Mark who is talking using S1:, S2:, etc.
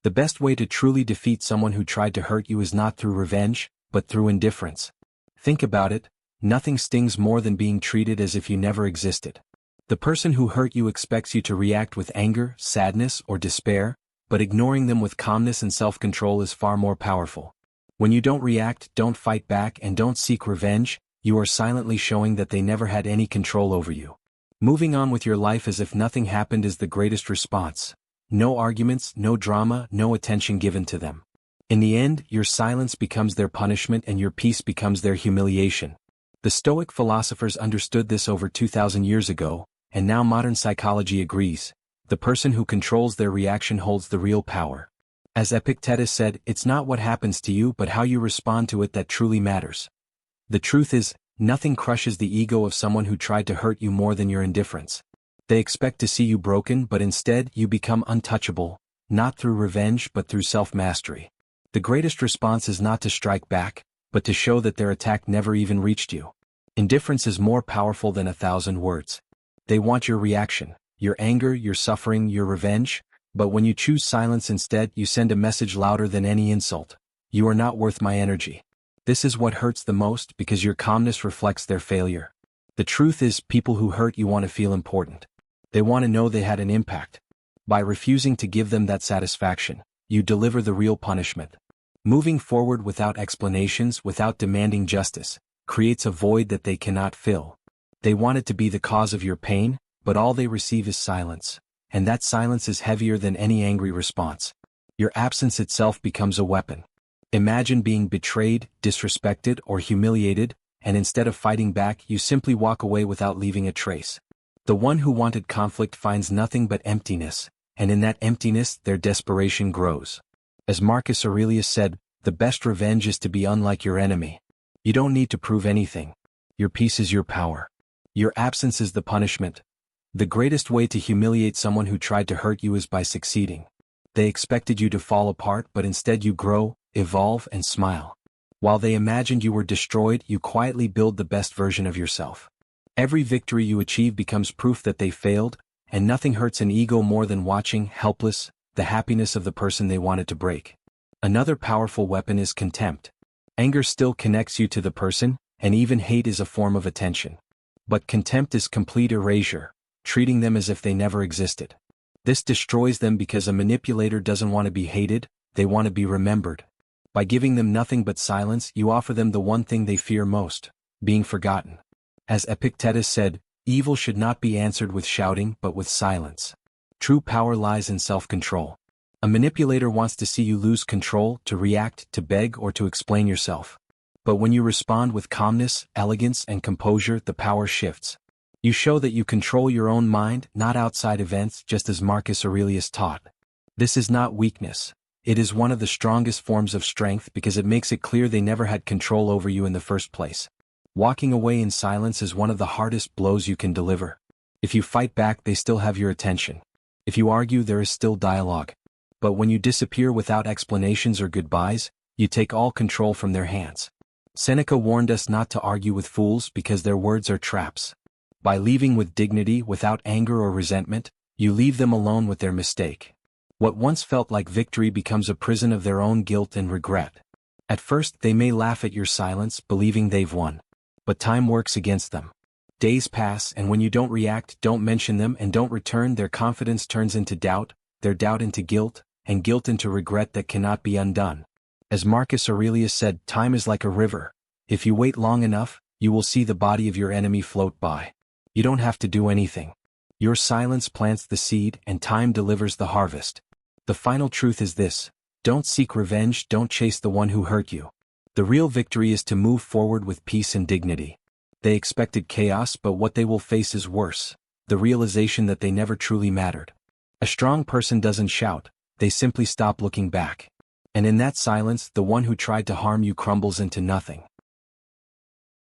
S1: The best way to truly defeat someone who tried to hurt you is not through revenge, but through indifference. Think about it, nothing stings more than being treated as if you never existed. The person who hurt you expects you to react with anger, sadness, or despair, but ignoring them with calmness and self-control is far more powerful. When you don't react, don't fight back, and don't seek revenge, you are silently showing that they never had any control over you. Moving on with your life as if nothing happened is the greatest response. No arguments, no drama, no attention given to them. In the end, your silence becomes their punishment and your peace becomes their humiliation. The Stoic philosophers understood this over 2,000 years ago, and now modern psychology agrees. The person who controls their reaction holds the real power. As Epictetus said, it's not what happens to you but how you respond to it that truly matters. The truth is, nothing crushes the ego of someone who tried to hurt you more than your indifference. They expect to see you broken, but instead you become untouchable, not through revenge but through self-mastery. The greatest response is not to strike back, but to show that their attack never even reached you. Indifference is more powerful than 1,000 words. They want your reaction, your anger, your suffering, your revenge, but when you choose silence instead, you send a message louder than any insult. You are not worth my energy. This is what hurts the most because your calmness reflects their failure. The truth is, people who hurt you want to feel important. They want to know they had an impact. By refusing to give them that satisfaction, you deliver the real punishment. Moving forward without explanations, without demanding justice, creates a void that they cannot fill. They want it to be the cause of your pain, but all they receive is silence, and that silence is heavier than any angry response. Your absence itself becomes a weapon. Imagine being betrayed, disrespected, or humiliated, and instead of fighting back, you simply walk away without leaving a trace. The one who wanted conflict finds nothing but emptiness, and in that emptiness their desperation grows. As Marcus Aurelius said, the best revenge is to be unlike your enemy. You don't need to prove anything. Your peace is your power. Your absence is the punishment. The greatest way to humiliate someone who tried to hurt you is by succeeding. They expected you to fall apart, but instead you grow, evolve, and smile. While they imagined you were destroyed, you quietly build the best version of yourself. Every victory you achieve becomes proof that they failed, and nothing hurts an ego more than watching, helpless, the happiness of the person they wanted to break. Another powerful weapon is contempt. Anger still connects you to the person, and even hate is a form of attention. But contempt is complete erasure, treating them as if they never existed. This destroys them because a manipulator doesn't want to be hated, they want to be remembered. By giving them nothing but silence, you offer them the one thing they fear most, being forgotten. As Epictetus said, evil should not be answered with shouting but with silence. True power lies in self-control. A manipulator wants to see you lose control, to react, to beg, or to explain yourself. But when you respond with calmness, elegance, and composure, the power shifts. You show that you control your own mind, not outside events, just as Marcus Aurelius taught. This is not weakness. It is one of the strongest forms of strength because it makes it clear they never had control over you in the first place. Walking away in silence is one of the hardest blows you can deliver. If you fight back, they still have your attention. If you argue, there is still dialogue. But when you disappear without explanations or goodbyes, you take all control from their hands. Seneca warned us not to argue with fools because their words are traps. By leaving with dignity, without anger or resentment, you leave them alone with their mistake. What once felt like victory becomes a prison of their own guilt and regret. At first, they may laugh at your silence, believing they've won. But time works against them. Days pass, and when you don't react, don't mention them, and don't return, their confidence turns into doubt, their doubt into guilt, and guilt into regret that cannot be undone. As Marcus Aurelius said, time is like a river. If you wait long enough, you will see the body of your enemy float by. You don't have to do anything. Your silence plants the seed, and time delivers the harvest. The final truth is this: don't seek revenge, don't chase the one who hurt you. The real victory is to move forward with peace and dignity. They expected chaos, but what they will face is worse: the realization that they never truly mattered. A strong person doesn't shout, they simply stop looking back. And in that silence, the one who tried to harm you crumbles into nothing.